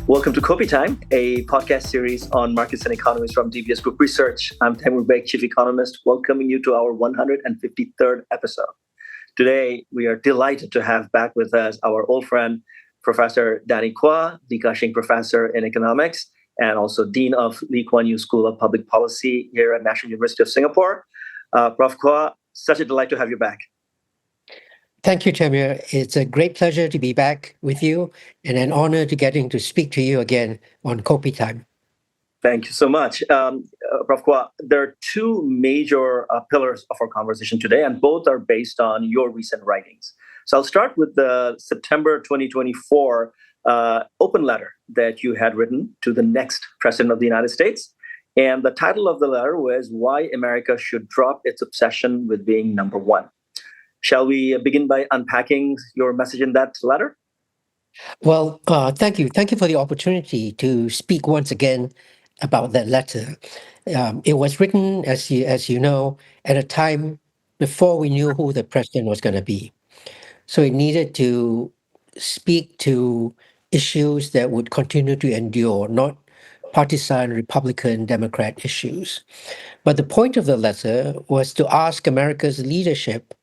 Welcome to Kopi Time, a podcast series on markets and economies from DBS Group Research. I'm Taimur Beg, Chief Economist, welcoming you to our 153rd episode. Today, we are delighted to have back with us our old friend, Professor Danny Quah, the Gushing Professor in Economics, and also Dean of Lee Kuan Yew School of Public Policy here at National University of Singapore. Prof Quah, such a delight to have you back. Thank you, Taimur. It's a great pleasure to be back with you and an honor to getting to speak to you again on Kopi Time. Thank you so much. Prof Quah, there are two major pillars of our conversation today, and both are based on your recent writings. So I'll start with the September 2024 open letter that you had written to the next President of the United States. And the title of the letter was Why America Should Drop Its Obsession with Being Number One. Shall we begin by unpacking your message in that letter? Well, thank you. Thank you for the opportunity to speak once again about that letter. It was written, as you know, at a time before we knew who the president was going to be. So it needed to speak to issues that would continue to endure, not partisan Republican Democrat issues. But the point of the letter was to ask America's leadership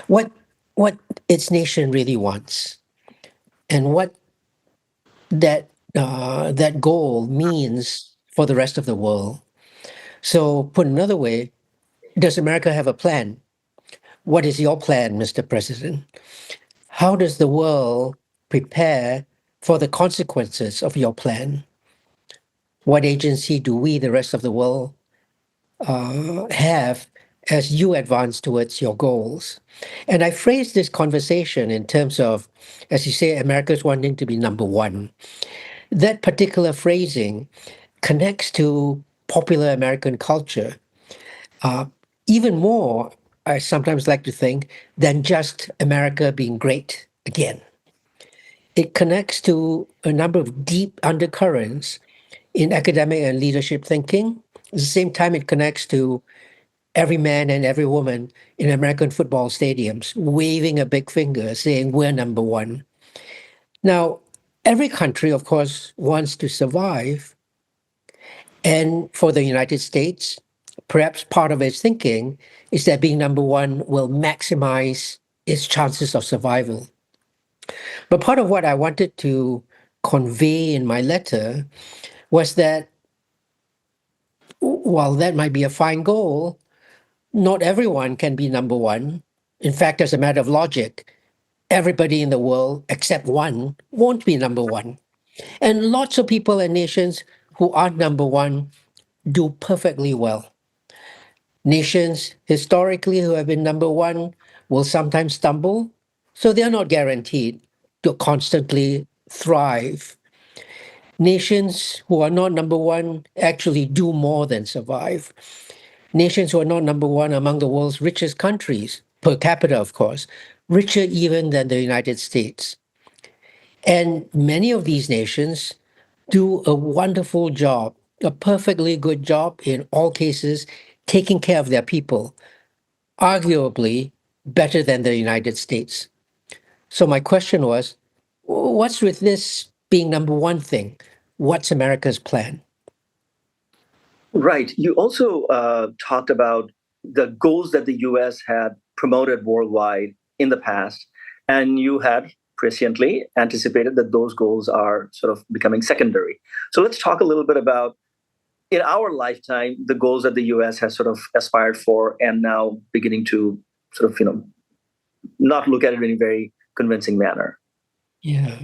what its nation really wants, and what that goal means for the rest of the world. So, put another way, does America have a plan? What is your plan, Mr. President? How does the world prepare for the consequences of your plan? What agency do we, the rest of the world, have as you advance towards your goals? And I phrase this conversation in terms of, as you say, America's wanting to be number one. That particular phrasing connects to popular American culture, even more, I sometimes like to think, than just America being great again. It connects to a number of deep undercurrents in academic and leadership thinking. At the same time, it connects to every man and every woman in American football stadiums waving a big finger saying, we're number one. Now, every country, of course, wants to survive. And for the United States, perhaps part of its thinking is that being number one will maximize its chances of survival. But part of what I wanted to convey in my letter was that while that might be a fine goal, not everyone can be number one. In fact, as a matter of logic, everybody in the world except one won't be number one. And lots of people and nations who aren't number one do perfectly well. Nations historically who have been number one will sometimes stumble, so they're not guaranteed to constantly thrive. Nations who are not number one actually do more than survive. Nations who are not number one among the world's richest countries, per capita, of course, richer even than the United States. And many of these nations do a wonderful job, a perfectly good job in all cases, taking care of their people, arguably better than the United States. So my question was, what's with this being number one thing? What's America's plan? Right. You also talked about the goals that the U.S. had promoted worldwide in the past, and you had presciently anticipated that those goals are sort of becoming secondary. So let's talk a little bit about, in our lifetime, the goals that the U.S. has sort of aspired for and now beginning to sort of, not look at it in a very convincing manner. Yeah.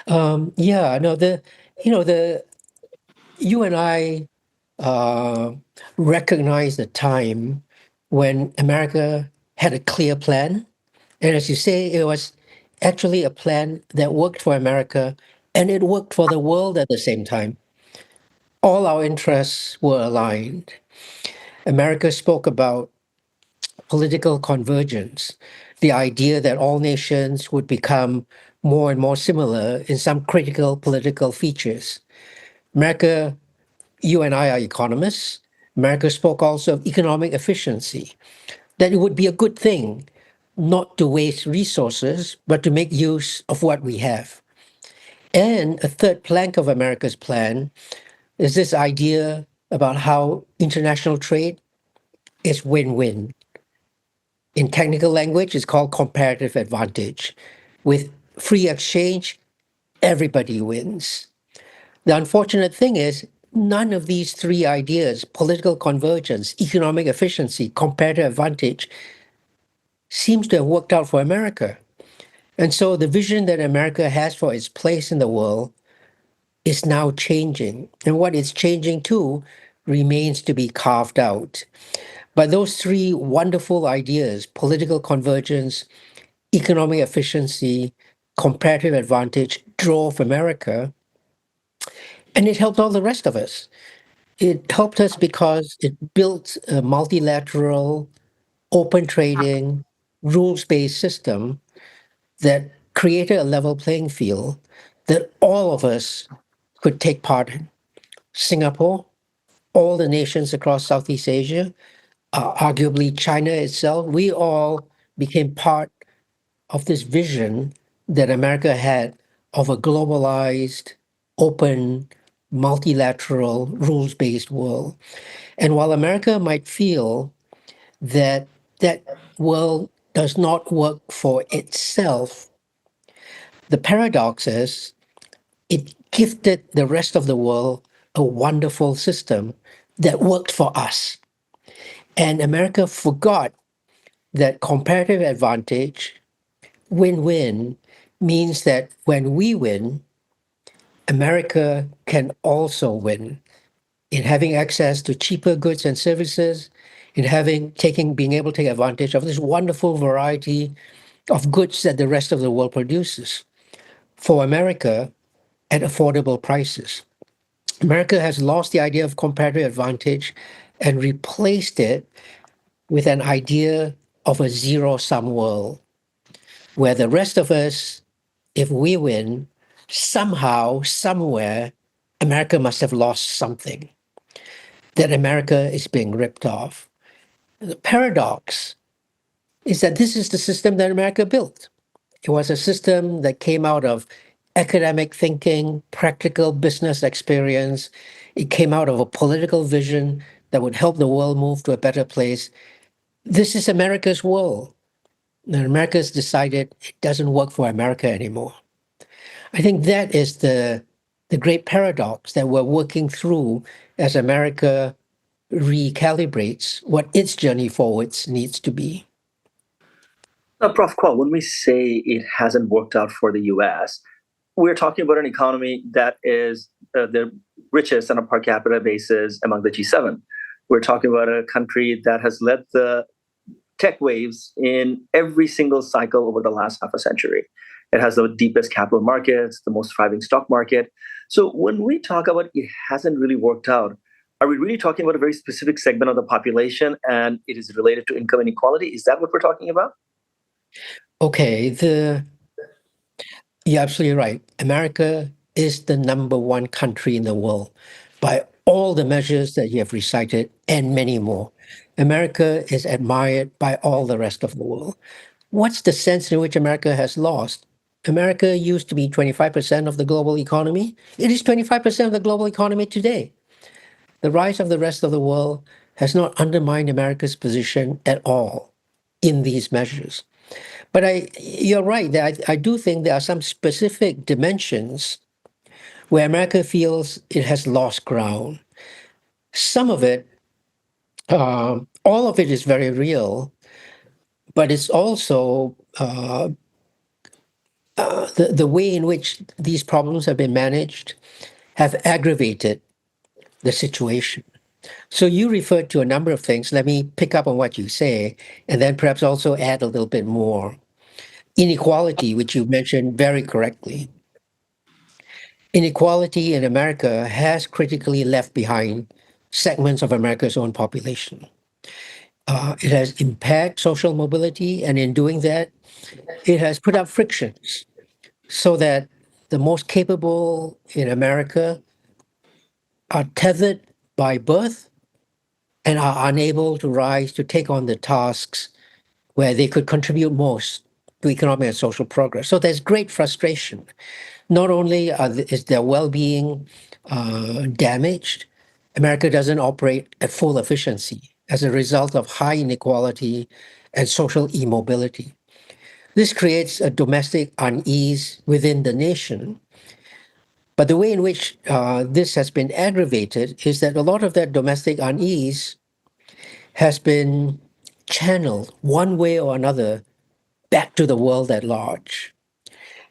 No, you and I recognize the time when America had a clear plan. And as you say, it was actually a plan that worked for America and it worked for the world at the same time. All our interests were aligned. America spoke about political convergence, the idea that all nations would become more and more similar in some critical political features. America, you and I are economists. America spoke also of economic efficiency, that it would be a good thing not to waste resources, but to make use of what we have. And a third plank of America's plan is this idea about how international trade is win-win. In technical language, it's called comparative advantage. With free exchange, everybody wins. The unfortunate thing is, none of these three ideas, political convergence, economic efficiency, comparative advantage, seems to have worked out for America. And so the vision that America has for its place in the world is now changing. And what it's changing to remains to be carved out. But those three wonderful ideas, political convergence, economic efficiency, comparative advantage, drove America, and it helped all the rest of us. It helped us because it built a multilateral, open trading, rules based system that created a level playing field that all of us could take part in. Singapore, all the nations across Southeast Asia, arguably China itself, we all became part of this vision that America had of a globalized, open, multilateral, rules based world. And while America might feel that that world does not work for itself, the paradox is it gifted the rest of the world a wonderful system that worked for us. And America forgot that comparative advantage, win win, means that when we win, America can also win in having access to cheaper goods and services, in being able to take advantage of this wonderful variety of goods that the rest of the world produces for America at affordable prices. America has lost the idea of comparative advantage and replaced it with an idea of a zero sum world where the rest of us, if we win, somehow, somewhere, America must have lost something, that America is being ripped off. The paradox is that this is the system that America built. It was a system that came out of academic thinking, practical business experience. It came out of a political vision that would help the world move to a better place. This is America's world. And America's decided it doesn't work for America anymore. I think that is the great paradox that we're working through as America recalibrates what its journey forwards needs to be. Now, Prof. Quah, when we say it hasn't worked out for the US, we're talking about an economy that is the richest on a per capita basis among the G7. We're talking about a country that has led the tech waves in every single cycle over the last half a century. It has the deepest capital markets, the most thriving stock market. So when we talk about it hasn't really worked out, are we really talking about a very specific segment of the population and it is related to income inequality? Is that what we're talking about? Okay, you're absolutely right. America is the number one country in the world by all the measures that you have recited and many more. America is admired by all the rest of the world. What's the sense in which America has lost? America used to be 25% of the global economy. It is 25% of the global economy today. The rise of the rest of the world has not undermined America's position at all in these measures. But you're right that I do think there are some specific dimensions where America feels it has lost ground. Some of it, all of it is very real, but it's also the way in which these problems have been managed have aggravated the situation. So you referred to a number of things. Let me pick up on what you say, and then perhaps also add a little bit more. Inequality, which you mentioned very correctly. Inequality in America has critically left behind segments of America's own population. It has impaired social mobility, and in doing that, it has put up frictions so that the most capable in America are tethered by birth and are unable to rise to take on the tasks where they could contribute most to economic and social progress. So there's great frustration. Not only is their well-being damaged, America doesn't operate at full efficiency as a result of high inequality and social immobility. This creates a domestic unease within the nation. But the way in which this has been aggravated is that a lot of that domestic unease has been channeled one way or another back to the world at large.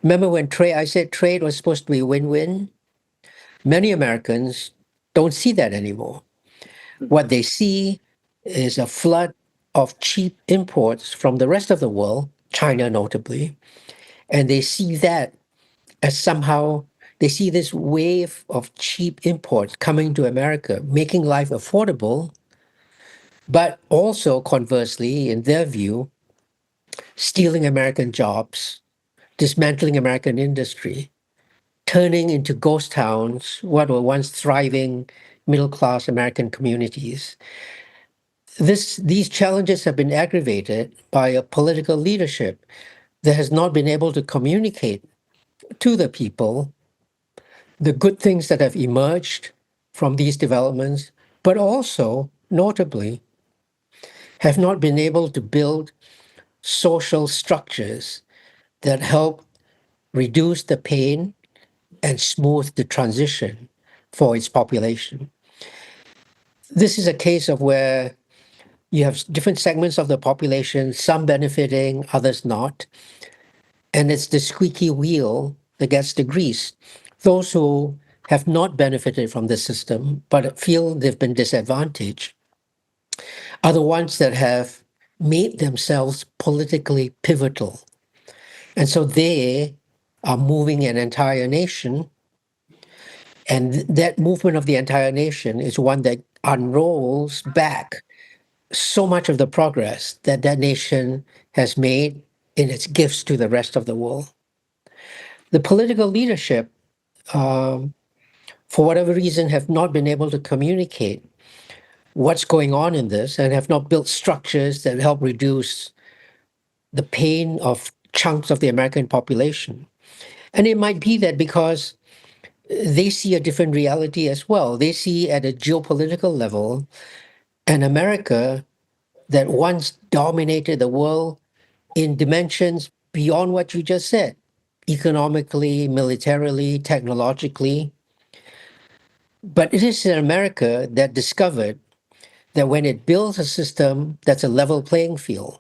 Remember when I said trade was supposed to be win-win? Many Americans don't see that anymore. What they see is a flood of cheap imports from the rest of the world, China notably, and they see that as somehow they see this wave of cheap imports coming to America, making life affordable, but also conversely, in their view, stealing American jobs, dismantling American industry, turning into ghost towns what were once thriving middle-class American communities. These challenges have been aggravated by a political leadership that has not been able to communicate to the people the good things that have emerged from these developments, but also, notably, have not been able to build social structures that help reduce the pain and smooth the transition for its population. This is a case of where you have different segments of the population, some benefiting, others not. And it's the squeaky wheel that gets the grease. Those who have not benefited from the system but feel they've been disadvantaged are the ones that have made themselves politically pivotal. And so they are moving an entire nation. And that movement of the entire nation is one that unrolls back so much of the progress that that nation has made in its gifts to the rest of the world. The political leadership, for whatever reason, have not been able to communicate what's going on in this and have not built structures that help reduce the pain of chunks of the American population. And it might be that because they see a different reality as well. They see at a geopolitical level an America that once dominated the world in dimensions beyond what you just said, economically, militarily, technologically. But it is an America that discovered that when it builds a system that's a level playing field,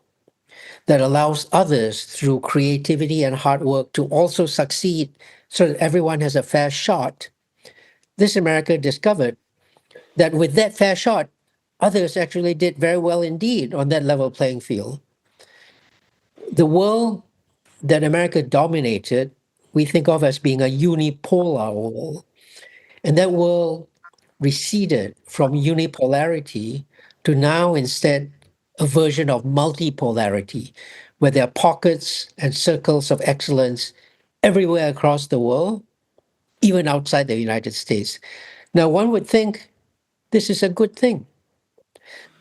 that allows others through creativity and hard work to also succeed so that everyone has a fair shot, this America discovered that with that fair shot, others actually did very well indeed on that level playing field. The world that America dominated, we think of as being a unipolar world. And that world receded from unipolarity to now instead a version of multipolarity, where there are pockets and circles of excellence everywhere across the world, even outside the United States. Now, one would think this is a good thing,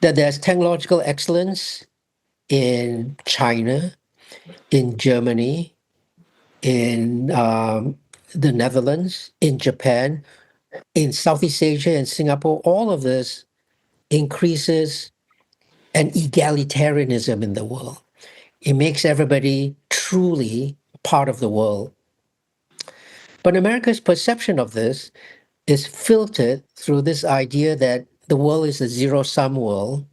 that there's technological excellence in China, in Germany, in the Netherlands, in Japan, in Southeast Asia and Singapore. All of this increases an egalitarianism in the world. It makes everybody truly part of the world. But America's perception of this is filtered through this idea that the world is a zero-sum world,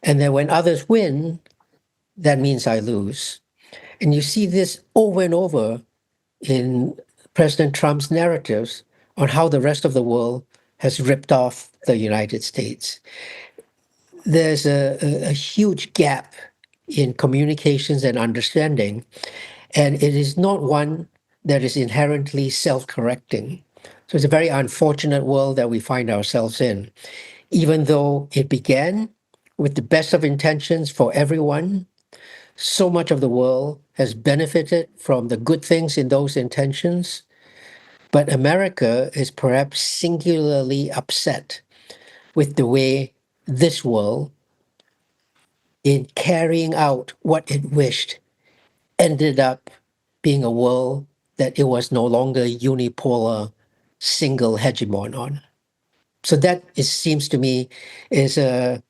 and that when others win, that means I lose. And you see this over and over in President Trump's narratives on how the rest of the world has ripped off the United States. There's a huge gap in communications and understanding, and it is not one that is inherently self-correcting. So it's a very unfortunate world that we find ourselves in. Even though it began with the best of intentions for everyone, so much of the world has benefited from the good things in those intentions. But America is perhaps singularly upset with the way this world, in carrying out what it wished, ended up being a world that it was no longer unipolar, single hegemon on. So that seems to me is a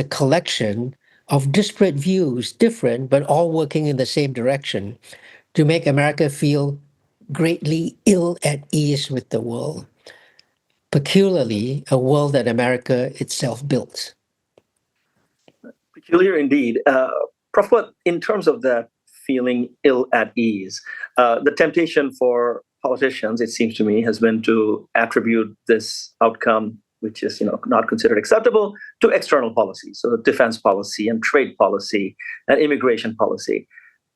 collection of disparate views, different but all working in the same direction, to make America feel greatly ill at ease with the world, peculiarly a world that America itself built. Peculiar indeed. Prof, what, in terms of that feeling ill at ease, the temptation for politicians, it seems to me, has been to attribute this outcome, which is not considered acceptable, to external policies, so defense policy and trade policy and immigration policy.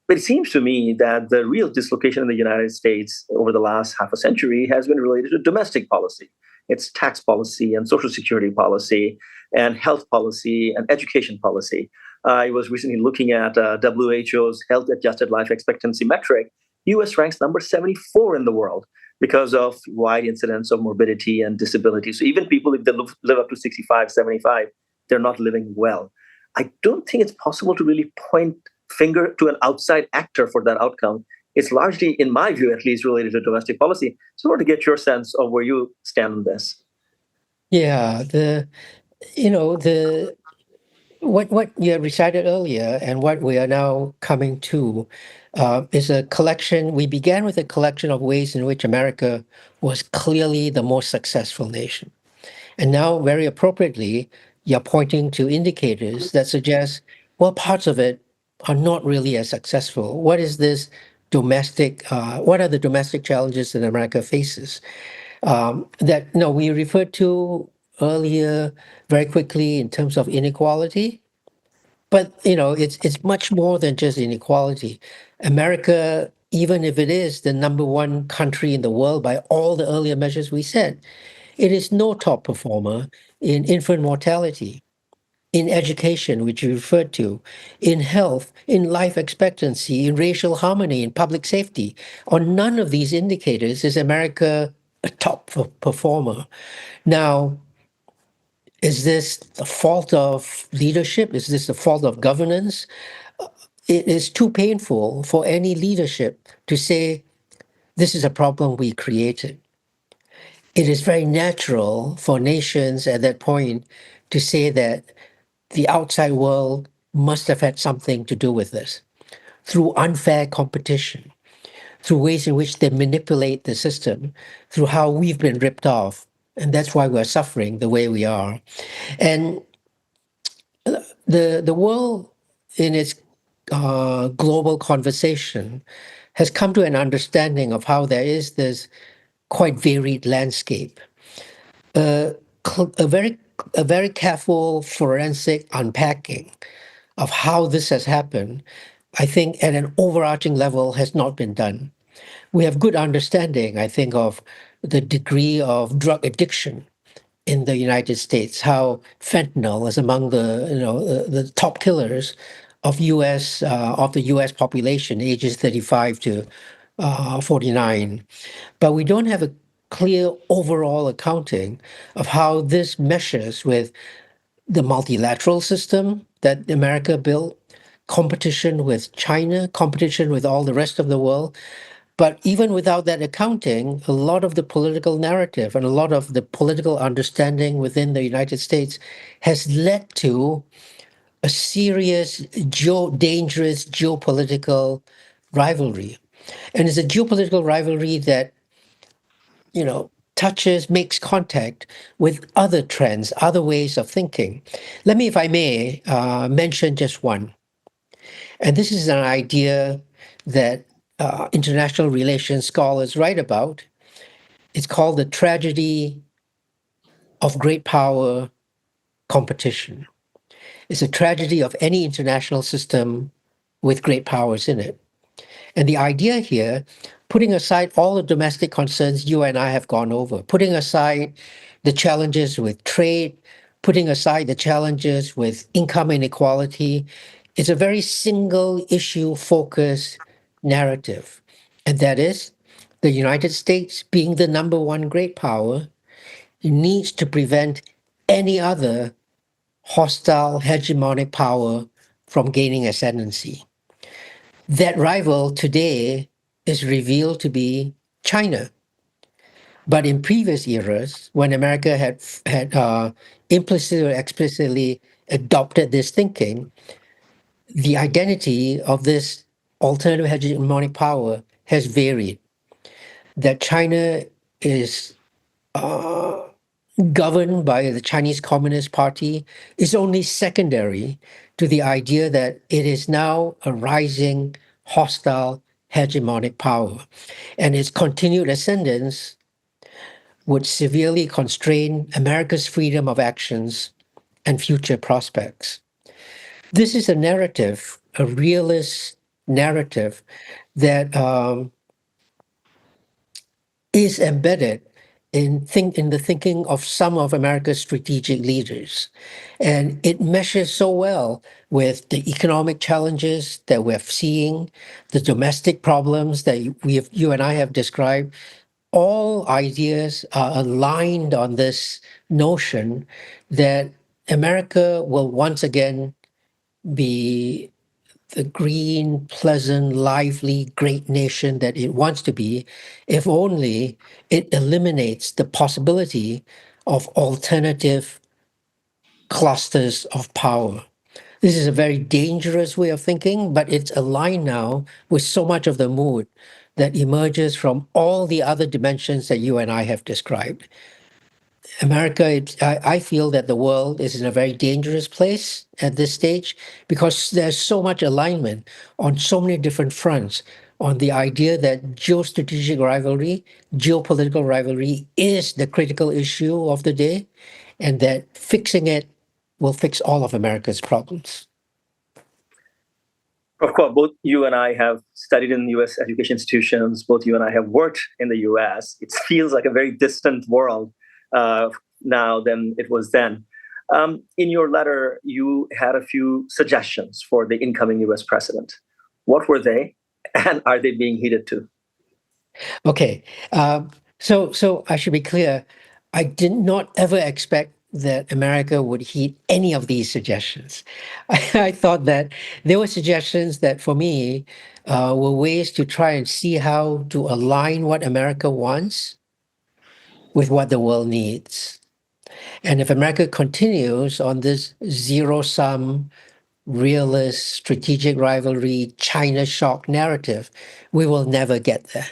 But it seems to me that the real dislocation in the United States over the last half a century has been related to domestic policy. It's tax policy and social security policy and health policy and education policy. I was recently looking at WHO's health adjusted life expectancy metric. US ranks number 74 in the world because of wide incidence of morbidity and disability. So even people, if they live up to 65, 75, they're not living well. I don't think it's possible to really point finger to an outside actor for that outcome. It's largely, in my view at least, related to domestic policy. So I want to get your sense of where you stand on this. Yeah, the what you had recited earlier and what we are now coming to is a collection. We began with a collection of ways in which America was clearly the most successful nation. And now, very appropriately, you're pointing to indicators that suggest, well, parts of it are not really as successful. What is this what are the domestic challenges that America faces? That no, we referred to earlier very quickly in terms of inequality, but it's much more than just inequality. America, even if it is the number one country in the world by all the earlier measures we said, it is no top performer in infant mortality, in education, which you referred to, in health, in life expectancy, in racial harmony, in public safety. On none of these indicators is America a top performer. Now, is this the fault of leadership? Is this the fault of governance? It is too painful for any leadership to say, this is a problem we created. It is very natural for nations at that point to say that the outside world must have had something to do with this through unfair competition, through ways in which they manipulate the system, through how we've been ripped off. And that's why we're suffering the way we are. And the world in its global conversation has come to an understanding of how there is this quite varied landscape. A very careful forensic unpacking of how this has happened, I think at an overarching level has not been done. We have good understanding, I think, of the degree of drug addiction in the United States, how fentanyl is among the top killers of the U.S. population, ages 35 to 49. But we don't have a clear overall accounting of how this meshes with the multilateral system that America built, competition with China, competition with all the rest of the world. But even without that accounting, a lot of the political narrative and a lot of the political understanding within the United States has led to a serious, dangerous geopolitical rivalry. And it's a geopolitical rivalry that, makes contact with other trends, other ways of thinking. Let me, if I may, mention just one. And this is an idea that international relations scholars write about. It's called the tragedy of great power competition. It's a tragedy of any international system with great powers in it. And the idea here, putting aside all the domestic concerns you and I have gone over, putting aside the challenges with trade, putting aside the challenges with income inequality, it's a very single issue focused narrative. And that is the United States, being the number one great power, needs to prevent any other hostile hegemonic power from gaining ascendancy. That rival today is revealed to be China. But in previous eras, when America had implicitly or explicitly adopted this thinking, the identity of this alternative hegemonic power has varied. That China is governed by the Chinese Communist Party is only secondary to the idea that it is now a rising, hostile, hegemonic power. And its continued ascendance would severely constrain America's freedom of actions and future prospects. This is a narrative, a realist narrative that is embedded in the thinking of some of America's strategic leaders. And it meshes so well with the economic challenges that we're seeing, the domestic problems that you and I have described. All ideas are aligned on this notion that America will once again be the green, pleasant, lively, great nation that it wants to be, if only it eliminates the possibility of alternative clusters of power. This is a very dangerous way of thinking, but it's aligned now with so much of the mood that emerges from all the other dimensions that you and I have described. America, I feel that the world is in a very dangerous place at this stage because there's so much alignment on so many different fronts on the idea that geostrategic rivalry, geopolitical rivalry is the critical issue of the day, and that fixing it will fix all of America's problems. Of course, both you and I have studied in U.S. education institutions. Both you and I have worked in the U.S. It feels like a very distant world now than it was then. In your letter, you had a few suggestions for the incoming U.S. president. What were they, and are they being heeded to? Okay, so I should be clear. I did not ever expect that America would heed any of these suggestions. I thought that there were suggestions that, for me, were ways to try and see how to align what America wants with what the world needs. And if America continues on this zero-sum, realist, strategic rivalry, China shock narrative, we will never get there.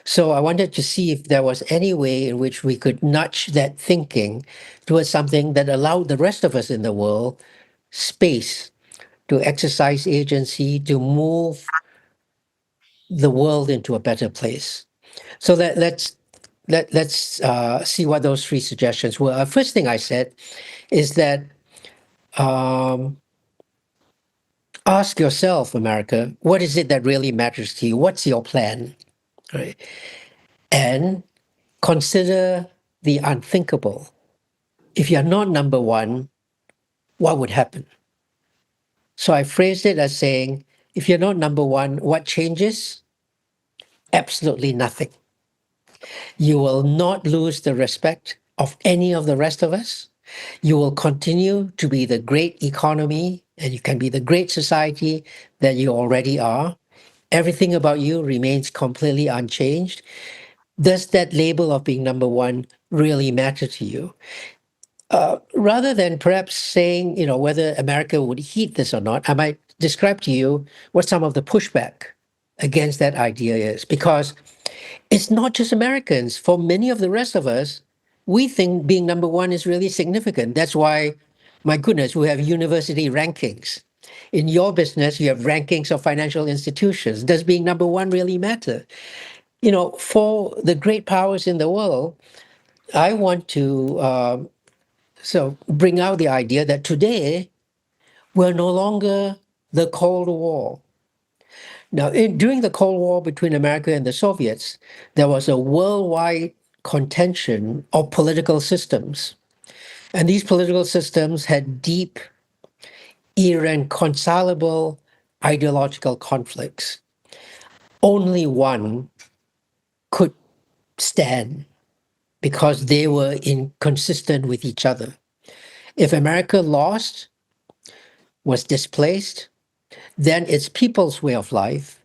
So I wanted to see if there was any way in which we could nudge that thinking towards something that allowed the rest of us in the world space to exercise agency, to move the world into a better place. So let's see what those three suggestions were. First thing I said is that ask yourself, America, what is it that really matters to you? What's your plan? Right? And consider the unthinkable. If you're not number one, what would happen? So I phrased it as saying, if you're not number one, what changes? Absolutely nothing. You will not lose the respect of any of the rest of us. You will continue to be the great economy and you can be the great society that you already are. Everything about you remains completely unchanged. Does that label of being number one really matter to you? Rather than perhaps saying, whether America would heed this or not, I might describe to you what some of the pushback against that idea is. Because it's not just Americans. For many of the rest of us, we think being number one is really significant. That's why, my goodness, we have university rankings. In your business, you have rankings of financial institutions. Does being number one really matter? For the great powers in the world, I want to bring out the idea that today we're no longer the Cold War. Now, during the Cold War between America and the Soviets, there was a worldwide contention of political systems. And these political systems had deep, irreconcilable ideological conflicts. Only one could stand because they were inconsistent with each other. If America lost, was displaced, then its people's way of life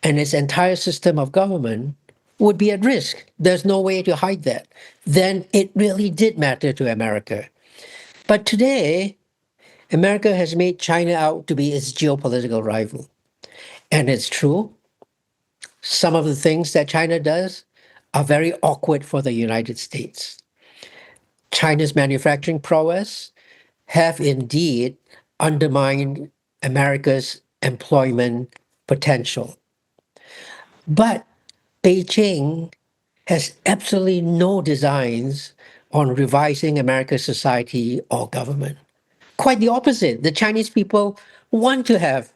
and its entire system of government would be at risk. There's no way to hide that. Then it really did matter to America. But today, America has made China out to be its geopolitical rival. And it's true, some of the things that China does are very awkward for the United States. China's manufacturing prowess have indeed undermined America's employment potential. But Beijing has absolutely no designs on revising America's society or government. Quite the opposite. The Chinese people want to have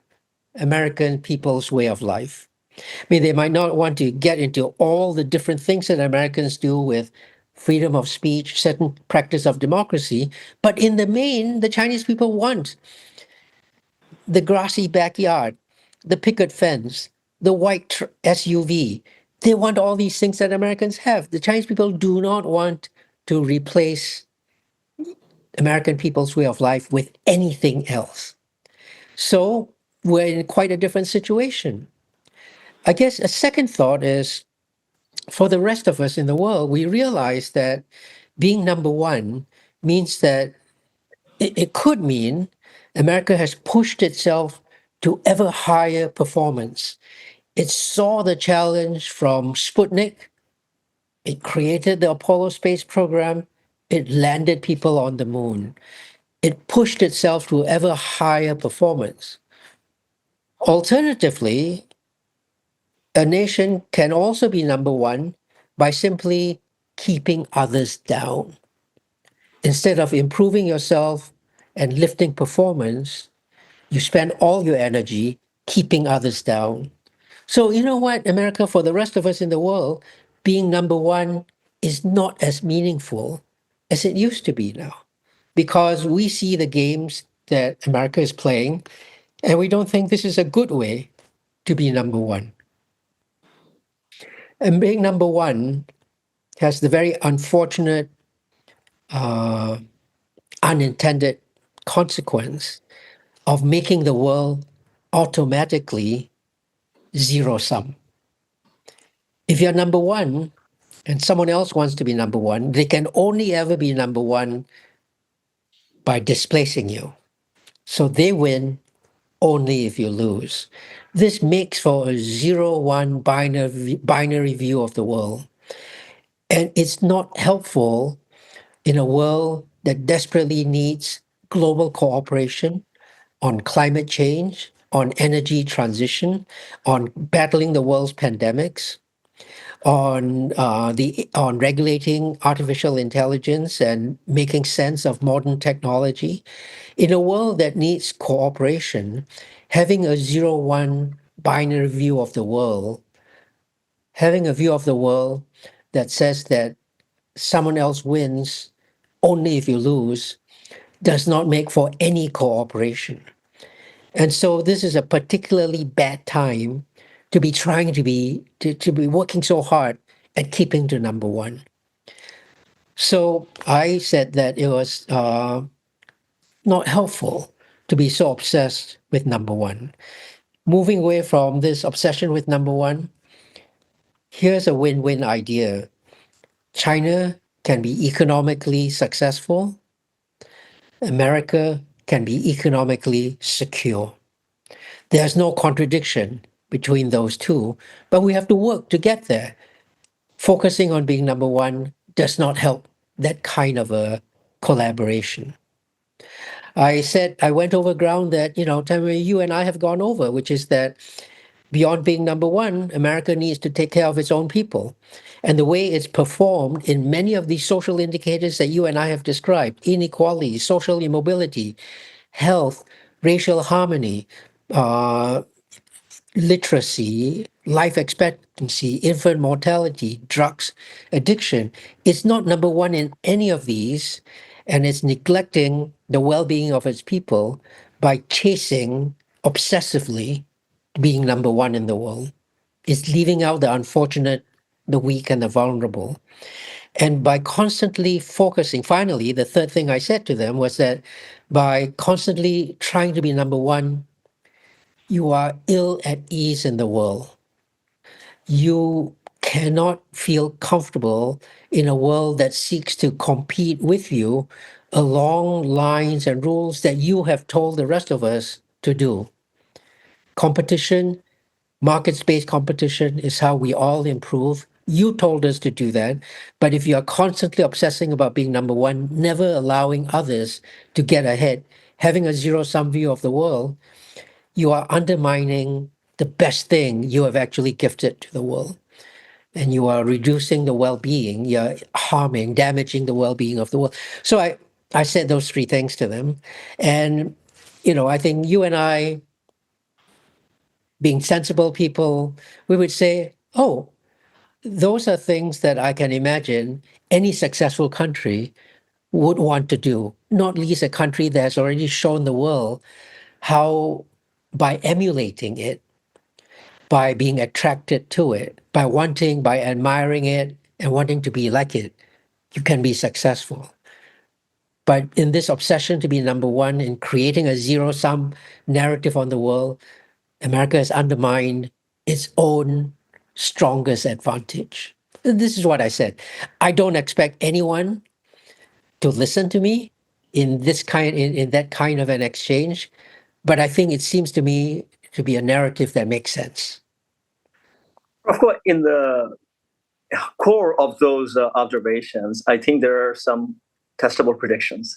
American people's way of life. I mean, they might not want to get into all the different things that Americans do with freedom of speech, certain practice of democracy, but in the main, the Chinese people want the grassy backyard, the picket fence, the white SUV. They want all these things that Americans have. The Chinese people do not want to replace American people's way of life with anything else. So we're in quite a different situation. I guess a second thought is for the rest of us in the world, we realize that being number one means that it could mean America has pushed itself to ever higher performance. It saw the challenge from Sputnik. It created the Apollo space program. It landed people on the moon. It pushed itself to ever higher performance. Alternatively, a nation can also be number one by simply keeping others down. Instead of improving yourself and lifting performance, you spend all your energy keeping others down. So, you know what, America, for the rest of us in the world, being number one is not as meaningful as it used to be now because we see the games that America is playing and we don't think this is a good way to be number one. And being number one has the very unfortunate, unintended consequence of making the world automatically zero sum. If you're number one and someone else wants to be number one, they can only ever be number one by displacing you. So they win only if you lose. This makes for a 0-1 binary view of the world. And it's not helpful in a world that desperately needs global cooperation on climate change, on energy transition, on battling the world's pandemics, on regulating artificial intelligence and making sense of modern technology. In a world that needs cooperation, having a 0-1 binary view of the world, having a view of the world that says that someone else wins only if you lose, does not make for any cooperation. And so this is a particularly bad time to be trying to be working so hard at keeping to number one. So I said that it was not helpful to be so obsessed with number one. Moving away from this obsession with number one, here's a win-win idea. China can be economically successful. America can be economically secure. There's no contradiction between those two, but we have to work to get there. Focusing on being number one does not help that kind of a collaboration. I said, I went over ground that, Tamara, you and I have gone over, which is that beyond being number one, America needs to take care of its own people. And the way it's performed in many of these social indicators that you and I have described, inequality, social immobility, health, racial harmony, literacy, life expectancy, infant mortality, drugs, addiction, it's not number one in any of these, and it's neglecting the well-being of its people by chasing obsessively being number one in the world. It's leaving out the unfortunate, the weak, and the vulnerable. And by constantly focusing, finally, the third thing I said to them was that by constantly trying to be number one, you are ill at ease in the world. You cannot feel comfortable in a world that seeks to compete with you along lines and rules that you have told the rest of us to do. Competition, market-based competition is how we all improve. You told us to do that. But if you are constantly obsessing about being number one, never allowing others to get ahead, having a zero-sum view of the world, you are undermining the best thing you have actually gifted to the world. And you are reducing the well-being, you're harming, damaging the well-being of the world. So I said those three things to them. And, I think you and I, being sensible people, we would say, oh, those are things that I can imagine any successful country would want to do, not least a country that has already shown the world how, by emulating it, by being attracted to it, by admiring it and wanting to be like it, you can be successful. But in this obsession to be number one in creating a zero-sum narrative on the world, America has undermined its own strongest advantage. This is what I said. I don't expect anyone to listen to me in that kind of an exchange, but I think it seems to me to be a narrative that makes sense. Of course, in the core of those observations, I think there are some testable predictions.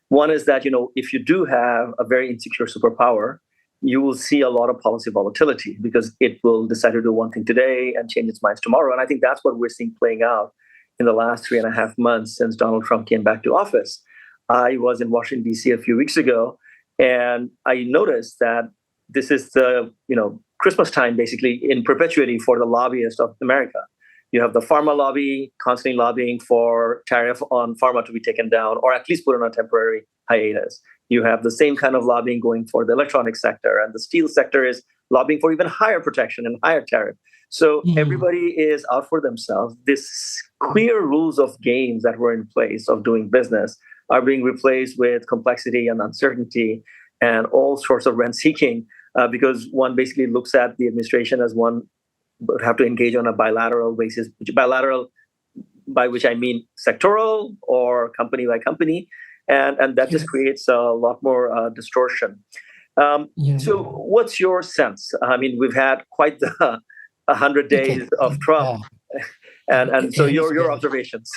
One is that, if you do have a very insecure superpower, you will see a lot of policy volatility because it will decide to do one thing today and change its minds tomorrow. And I think that's what we're seeing playing out in the last 3.5 months since Donald Trump came back to office. I was in Washington, D.C. a few weeks ago, and I noticed that this is the, Christmas time, basically, in perpetuity for the lobbyists of America. You have the pharma lobby constantly lobbying for tariff on pharma to be taken down or at least put on a temporary hiatus. You have the same kind of lobbying going for the electronic sector, and the steel sector is lobbying for even higher protection and higher tariff. So everybody is out for themselves. This clear rules of games that were in place of doing business are being replaced with complexity and uncertainty and all sorts of rent seeking because one basically looks at the administration as one would have to engage on a bilateral basis, bilateral by which I mean sectoral or company by company. And that just creates a lot more distortion. So what's your sense? I mean, we've had quite the 100 days of Trump. And so your observations.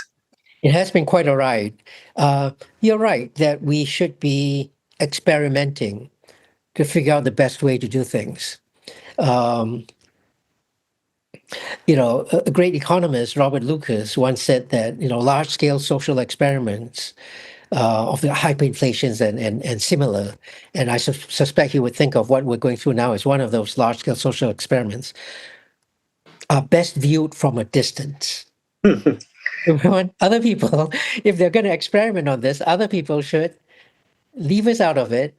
It has been quite a ride. You're right that we should be experimenting to figure out the best way to do things. A great economist, Robert Lucas, once said that, large-scale social experiments of the hyperinflations and similar, and I suspect he would think of what we're going through now as one of those large-scale social experiments, are best viewed from a distance. Other people, if they're going to experiment on this, other people should leave us out of it.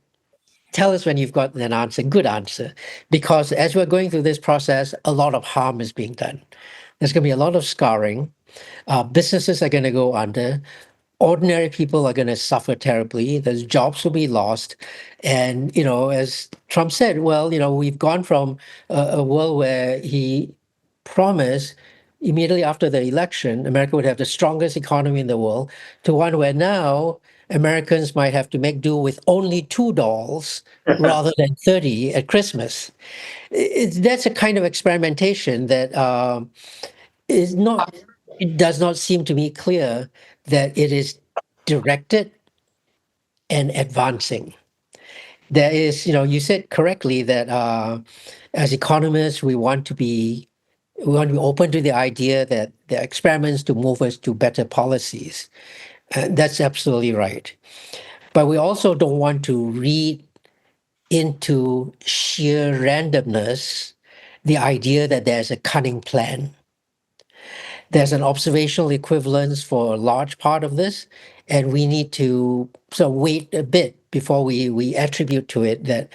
Tell us when you've got an answer, good answer, because as we're going through this process, a lot of harm is being done. There's going to be a lot of scarring. Businesses are going to go under. Ordinary people are going to suffer terribly. There's jobs will be lost. And, as Trump said, well, we've gone from a world where he promised immediately after the election, America would have the strongest economy in the world, to one where now Americans might have to make do with only $2 rather than 30 at Christmas. That's a kind of experimentation that is not, it does not seem to me clear that it is directed and advancing. There is, you said correctly that as economists, we want to be open to the idea that there are experiments to move us to better policies. That's absolutely right. But we also don't want to read into sheer randomness the idea that there's a cunning plan. There's an observational equivalence for a large part of this, and we need to wait a bit before we attribute to it that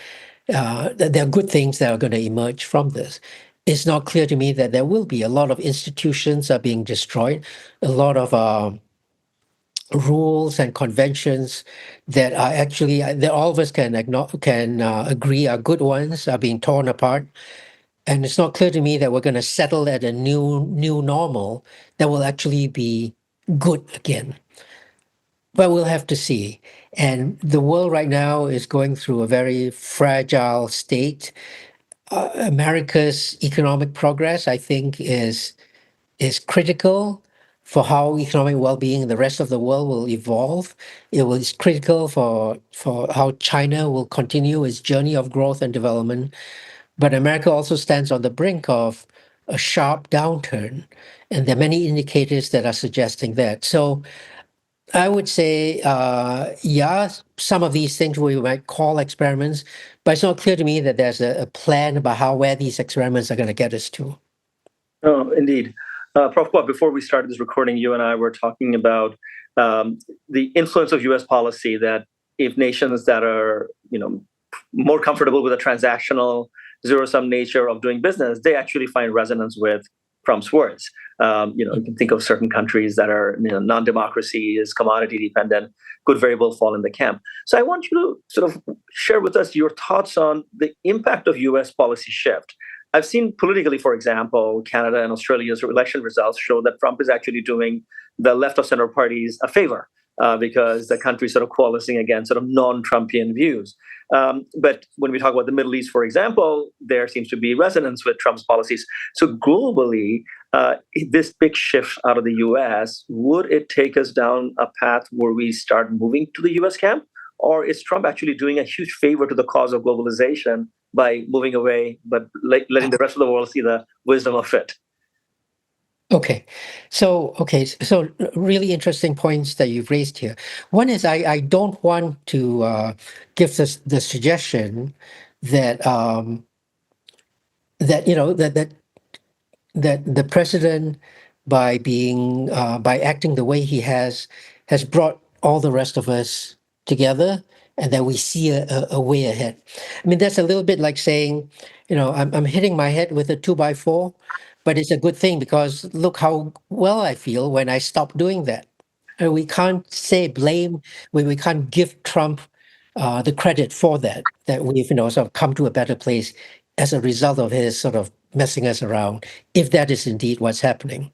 there are good things that are going to emerge from this. It's not clear to me that there will be. A lot of institutions are being destroyed. A lot of rules and conventions that are actually that all of us can agree are good ones are being torn apart. And it's not clear to me that we're going to settle at a new normal that will actually be good again. But we'll have to see. And the world right now is going through a very fragile state. America's economic progress, I think, is critical for how economic well-being in the rest of the world will evolve. Is critical for how China will continue its journey of growth and development. But America also stands on the brink of a sharp downturn, and there are many indicators that are suggesting that. So I would say, yeah, some of these things we might call experiments, but it's not clear to me that there's a plan about where these experiments are going to get us to. Oh, indeed. Prof. Quah, before we started this recording, you and I were talking about the influence of U.S. policy, that if nations that are, more comfortable with a transactional zero-sum nature of doing business, they actually find resonance with Trump's words. You can think of certain countries that are, non-democracies, commodity dependent, could very well fall in the camp. So I want you to sort of share with us your thoughts on the impact of U.S. policy shift. I've seen politically, for example, Canada and Australia's election results show that Trump is actually doing the left of center parties a favor because the country's sort of coalescing against sort of non-Trumpian views. But when we talk about the Middle East, for example, there seems to be resonance with Trump's policies. So globally, this big shift out of the US, would it take us down a path where we start moving to the US camp? Or is Trump actually doing a huge favor to the cause of globalization by moving away, but letting the rest of the world see the wisdom of it? So really interesting points that you've raised here. One is I don't want to give the suggestion that that the president, by acting the way he has brought all the rest of us together, and that we see a way ahead. I mean, that's a little bit like saying, I'm hitting my head with a 2x4, but it's a good thing because look how well I feel when I stop doing that. And we can't we can't give Trump the credit for that we've sort of come to a better place as a result of his sort of messing us around, if that is indeed what's happening.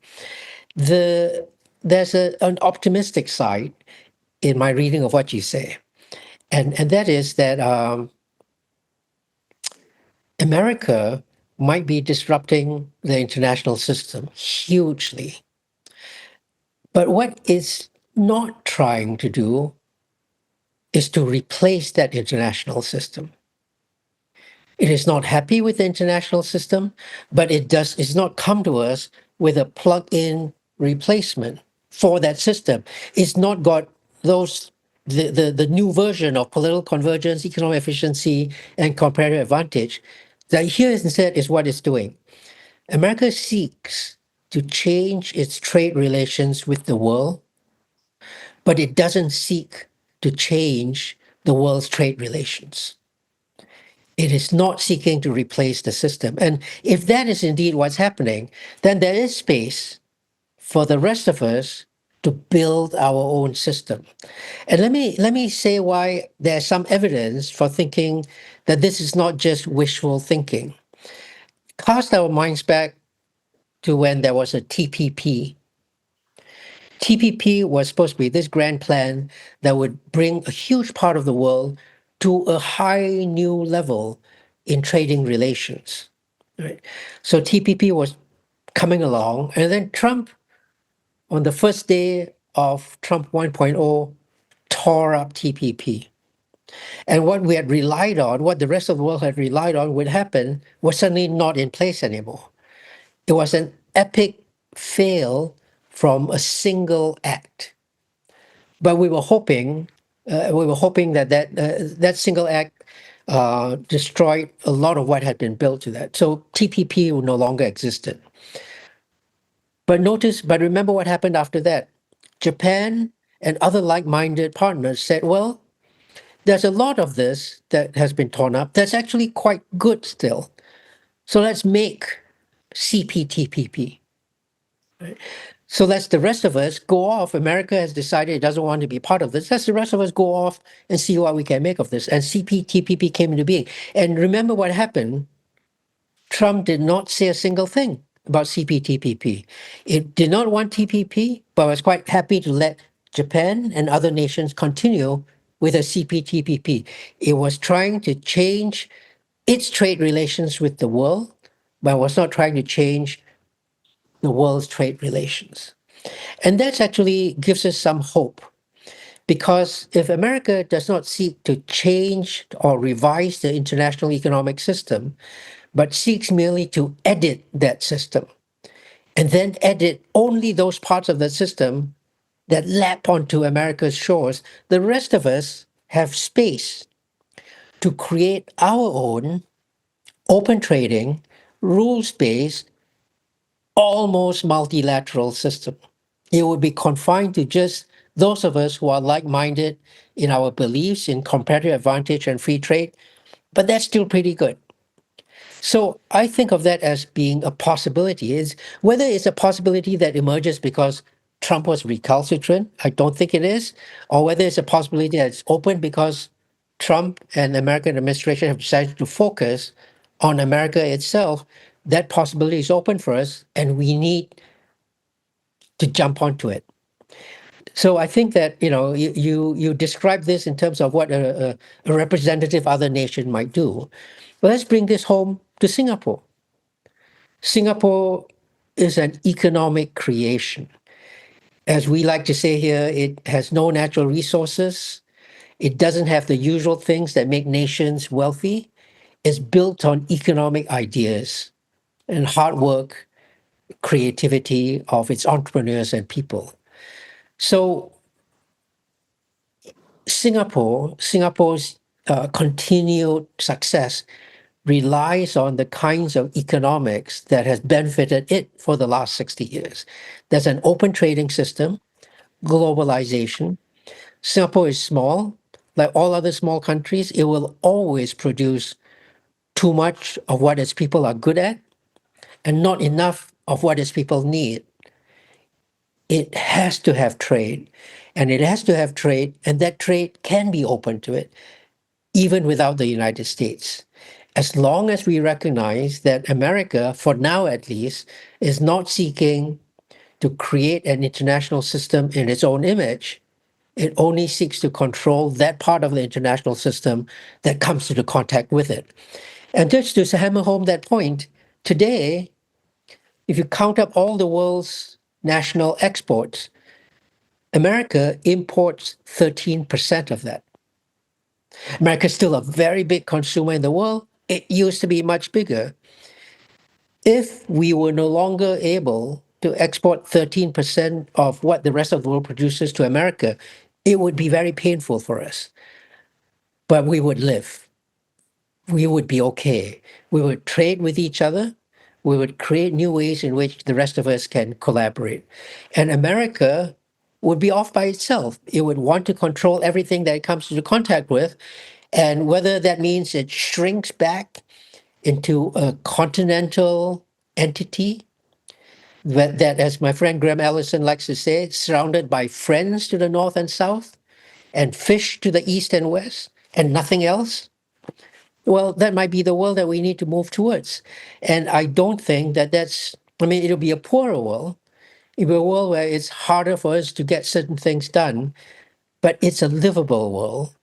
There's an optimistic side in my reading of what you say, and that is that America might be disrupting the international system hugely. But what it's not trying to do is to replace that international system. It is not happy with the international system, but it's not come to us with a plug-in replacement for that system. It's not got the new version of political convergence, economic efficiency, and comparative advantage. That here instead is what it's doing. America seeks to change its trade relations with the world, but it doesn't seek to change the world's trade relations. It is not seeking to replace the system. And if that is indeed what's happening, then there is space for the rest of us to build our own system. And let me say why there's some evidence for thinking that this is not just wishful thinking. Cast our minds back to when there was a TPP. TPP was supposed to be this grand plan that would bring a huge part of the world to a high new level in trading relations. Right? So TPP was coming along, and then Trump, on the first day of Trump 1.0, tore up TPP. And what we had relied on, what the rest of the world had relied on would happen, was suddenly not in place anymore. It was an epic fail from a single act. But we were hoping that single act destroyed a lot of what had been built to that. So TPP no longer existed. But remember what happened after that. Japan and other like-minded partners said, well, there's a lot of this that has been torn up that's actually quite good still. So let's make CPTPP. Right? So let's the rest of us go off. America has decided it doesn't want to be part of this. Let's the rest of us go off and see what we can make of this. And CPTPP came into being. And remember what happened. Trump did not say a single thing about CPTPP. It did not want TPP, but was quite happy to let Japan and other nations continue with a CPTPP. It was trying to change its trade relations with the world, but was not trying to change the world's trade relations. And that actually gives us some hope. Because if America does not seek to change or revise the international economic system, but seeks merely to edit that system, and then edit only those parts of the system that lap onto America's shores, the rest of us have space to create our own open trading, rules based, almost multilateral system. It would be confined to just those of us who are like minded in our beliefs in comparative advantage and free trade, but that's still pretty good. So I think of that as being a possibility. Is whether it's a possibility that emerges because Trump was recalcitrant, I don't think it is, or whether it's a possibility that's open because Trump and the American administration have decided to focus on America itself. That possibility is open for us, and we need to jump onto it. So I think that you describe this in terms of what a representative other nation might do. But let's bring this home to Singapore. Singapore is an economic creation. As we like to say here, it has no natural resources. It doesn't have the usual things that make nations wealthy. It's built on economic ideas and hard work, creativity of its entrepreneurs and people. So Singapore's continued success relies on the kinds of economics that has benefited it for the last 60 years. There's an open trading system, globalization. Singapore is small. Like all other small countries, it will always produce too much of what its people are good at and not enough of what its people need. It has to have trade, and it has to have trade, and that trade can be open to it, even without the United States. As long as we recognize that America, for now at least, is not seeking to create an international system in its own image, it only seeks to control that part of the international system that comes into contact with it. And just to hammer home that point, today, if you count up all the world's national exports, America imports 13% of that. America is still a very big consumer in the world. It used to be much bigger. If we were no longer able to export 13% of what the rest of the world produces to America, it would be very painful for us. But we would live. We would be okay. We would trade with each other. We would create new ways in which the rest of us can collaborate. And America would be off by itself. It would want to control everything that it comes into contact with. And whether that means it shrinks back into a continental entity that, as my friend Graham Allison likes to say, surrounded by friends to the north and south and fish to the east and west and nothing else, well, that might be the world that we need to move towards. And I don't think that it'll be a poorer world. It'll be a world where it's harder for us to get certain things done, but it's a livable world.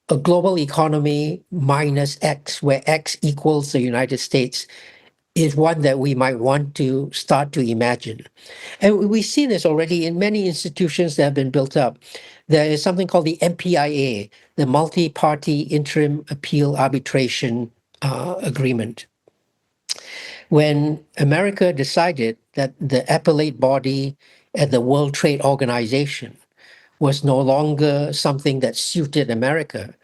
A global economy minus X, where X equals the United States, is one that we might want to start to imagine. And we see this already in many institutions that have been built up. There is something called the MPIA, the Multi-Party Interim Appeal Arbitration Agreement. When America decided that the appellate body at the World Trade Organization was no longer something that suited America,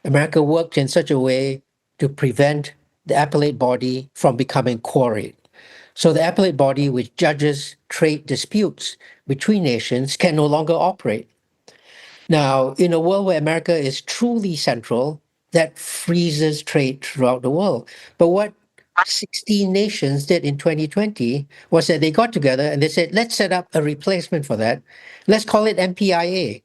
America worked in such a way to prevent the appellate body from becoming quarried. So the appellate body, which judges trade disputes between nations, can no longer operate. Now, in a world where America is truly central, that freezes trade throughout the world. But what 16 nations did in 2020 was that they got together and they said, let's set up a replacement for that. Let's call it MPIA.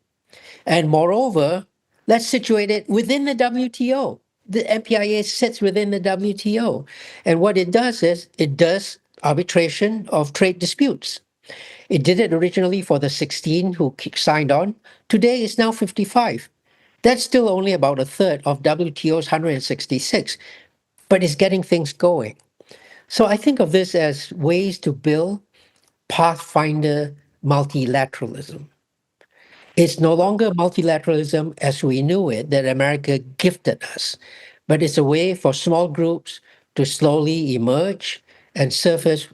And moreover, let's situate it within the WTO. The MPIA sits within the WTO. And what it does is it does arbitration of trade disputes. It did it originally for the 16 who signed on. Today it's now 55. That's still only about a third of WTO's 166, but it's getting things going. So I think of this as ways to build pathfinder multilateralism. It's no longer multilateralism as we knew it that America gifted us, but it's a way for small groups to slowly emerge and surface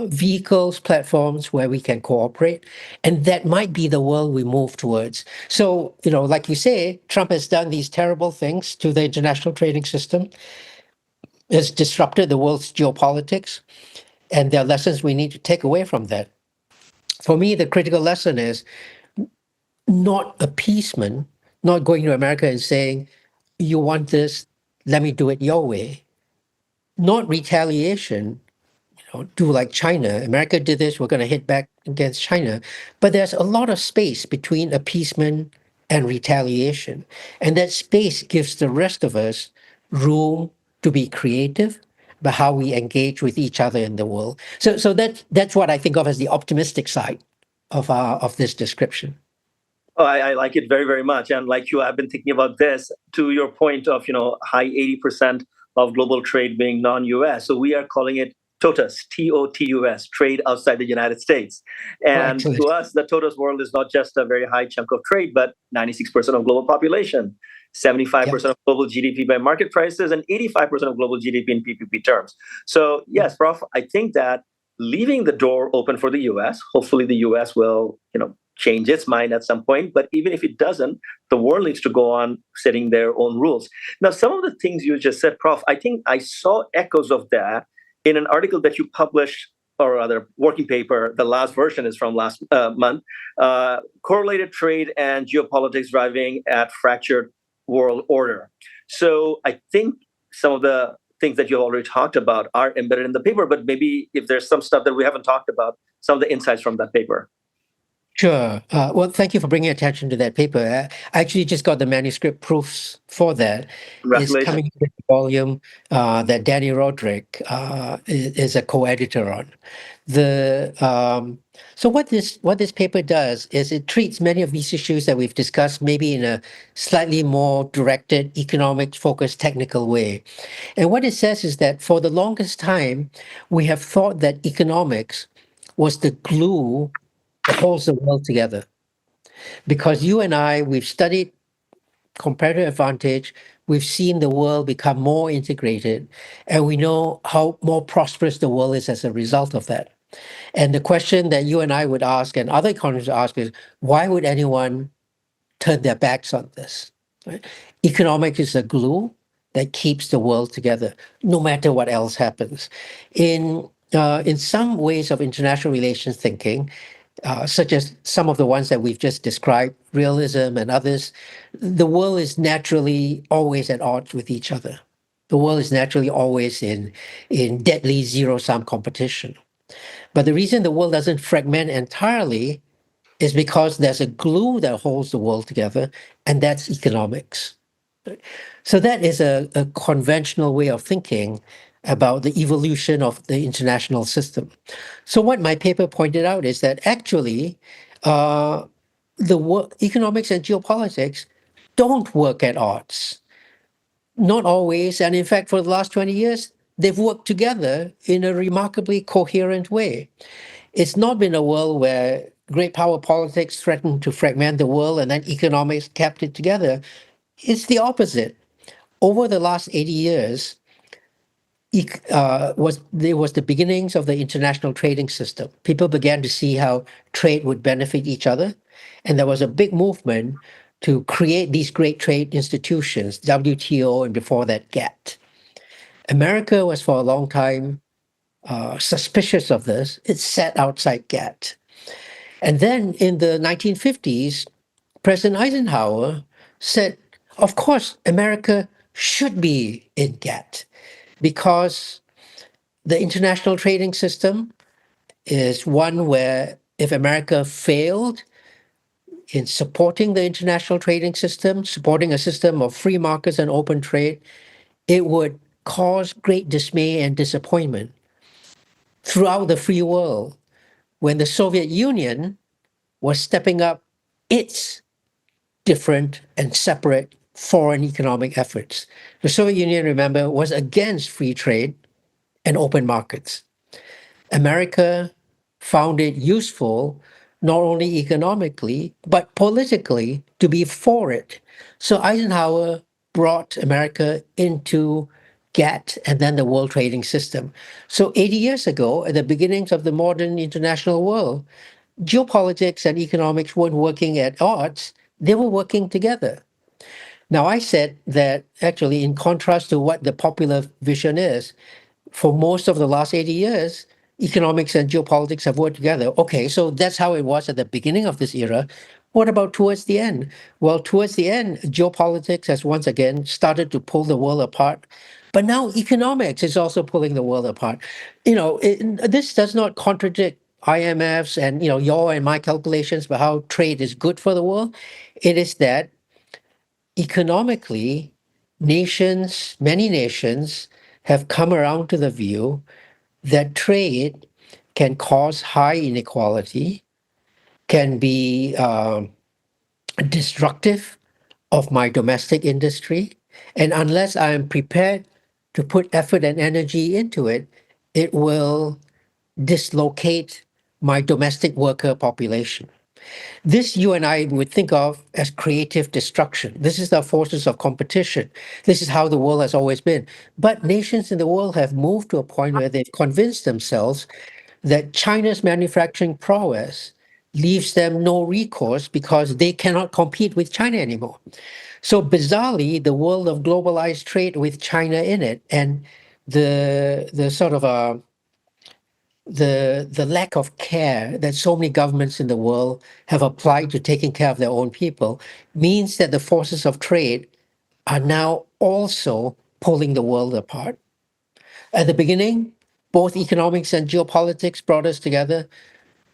vehicles, platforms where we can cooperate. And that might be the world we move towards. So, like you say, Trump has done these terrible things to the international trading system, has disrupted the world's geopolitics, and there are lessons we need to take away from that. For me, the critical lesson is not appeasement, not going to America and saying, you want this, let me do it your way. Not retaliation, do like China. America did this, we're going to hit back against China. But there's a lot of space between appeasement and retaliation. And that space gives the rest of us room to be creative about how we engage with each other in the world. So that's what I think of as the optimistic side of this description. Oh, I like it very, very much. And like you, I've been thinking about this to your point of, high 80% of global trade being non-US. So we are calling it TOTUS, TOTUS, trade outside the United States. And Excellent. to us, the TOTUS world is not just a very high chunk of trade, but 96% of global population, 75% of global GDP by market prices, and 85% of global GDP in PPP terms. So yes, Prof, I think that leaving the door open for the US, hopefully the US will, change its mind at some point. But even if it doesn't, the world needs to go on setting their own rules. Now, some of the things you just said, Prof, I think I saw echoes of that in an article that you published, or rather, working paper. The last version is from last month. Correlated trade and geopolitics driving at fractured world order. So I think some of the things that you already talked about are embedded in the paper, but maybe if there's some stuff that we haven't talked about, some of the insights from that paper. Sure. Well, thank you for bringing attention to that paper. I actually just got the manuscript proofs for that. It's coming in the volume that Danny Roderick is a co-editor on. So what this paper does is it treats many of these issues that we've discussed maybe in a slightly more directed, economic-focused, technical way. And what it says is that for the longest time, we have thought that economics was the glue that holds the world together. Because you and I, we've studied comparative advantage, we've seen the world become more integrated, and we know how more prosperous the world is as a result of that. And the question that you and I would ask, and other economists would ask, is why would anyone turn their backs on this? Right? Economics is a glue that keeps the world together, no matter what else happens. In some ways of international relations thinking, such as some of the ones that we've just described, realism and others, the world is naturally always at odds with each other. The world is naturally always in deadly zero-sum competition. But the reason the world doesn't fragment entirely is because there's a glue that holds the world together, and that's economics. So that is a conventional way of thinking about the evolution of the international system. So what my paper pointed out is that actually economics and geopolitics don't work at odds. Not always, and in fact, for the last 20 years, they've worked together in a remarkably coherent way. It's not been a world where great power politics threatened to fragment the world and then economics kept it together. It's the opposite. Over the last 80 years, was the beginnings of the international trading system. People began to see how trade would benefit each other, and there was a big movement to create these great trade institutions, WTO, and before that, GATT. America was for a long time suspicious of this. It sat outside GATT. And then in the 1950s, President Eisenhower said, of course, America should be in GATT because The international trading system is one where if America failed in supporting the international trading system, supporting a system of free markets and open trade, it would cause great dismay and disappointment throughout the free world when the Soviet Union was stepping up its different and separate foreign economic efforts. The Soviet Union, remember, was against free trade and open markets. America found it useful, not only economically, but politically, to be for it. So Eisenhower brought America into GATT and then the World Trading System. So 80 years ago, at the beginnings of the modern international world, geopolitics and economics weren't working at odds, they were working together. Now, I said that actually, in contrast to what the popular vision is, for most of the last 80 years, economics and geopolitics have worked together. Okay, so that's how it was at the beginning of this era. What about towards the end? Well, towards the end, geopolitics has once again started to pull the world apart. But now economics is also pulling the world apart. This does not contradict IMF's and your and my calculations about how trade is good for the world. It is that economically, many nations have come around to the view that trade can cause high inequality, can be destructive of my domestic industry. And unless I am prepared to put effort and energy into it, it will dislocate my domestic worker population. This you and I would think of as creative destruction. This is the forces of competition. This is how the world has always been. But nations in the world have moved to a point where they've convinced themselves that China's manufacturing prowess leaves them no recourse because they cannot compete with China anymore. So bizarrely, the world of globalized trade with China in it and the sort of the lack of care that so many governments in the world have applied to taking care of their own people means that the forces of trade are now also pulling the world apart. At the beginning, both economics and geopolitics brought us together.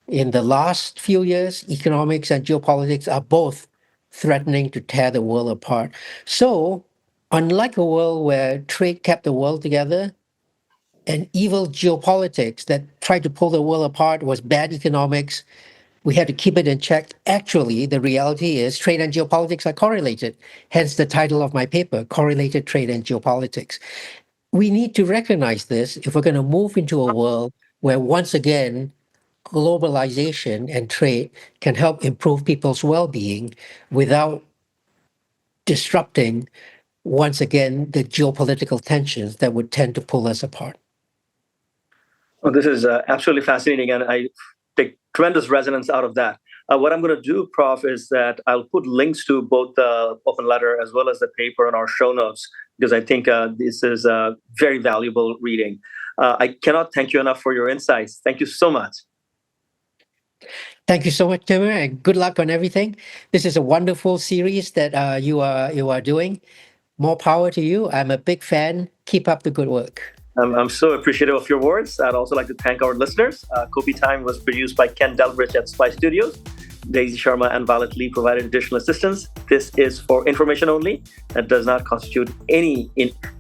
In the last few years, economics and geopolitics are both threatening to tear the world apart. So, unlike a world where trade kept the world together, and evil geopolitics that tried to pull the world apart was bad economics. We had to keep it in check. Actually, the reality is trade and geopolitics are correlated. Hence the title of my paper, Correlated Trade and Geopolitics. We need to recognize this if we're going to move into a world where once again, globalization and trade can help improve people's well-being without disrupting, once again, the geopolitical tensions that would tend to pull us apart. Well, this is absolutely fascinating, and I take tremendous resonance out of that. What I'm going to do, Prof, is that I'll put links to both the open letter as well as the paper in our show notes, because I think this is a very valuable reading. I cannot thank you enough for your insights. Thank you so much. Thank you so much, Timur, and good luck on everything. This is a wonderful series that you are doing. More power to you. I'm a big fan. Keep up the good work. I'm so appreciative of your words. I'd also like to thank our listeners. Kopi Time was produced by Ken Delbridge at Spy Studios. Daisy Sharma and Violet Lee provided additional assistance. This is for information only. That does not constitute any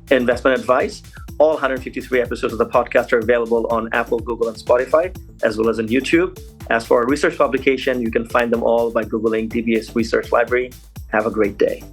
investment advice. All 153 episodes of the podcast are available on Apple, Google, and Spotify, as well as on YouTube. As for our research publication, you can find them all by Googling DBS Research Library. Have a great day.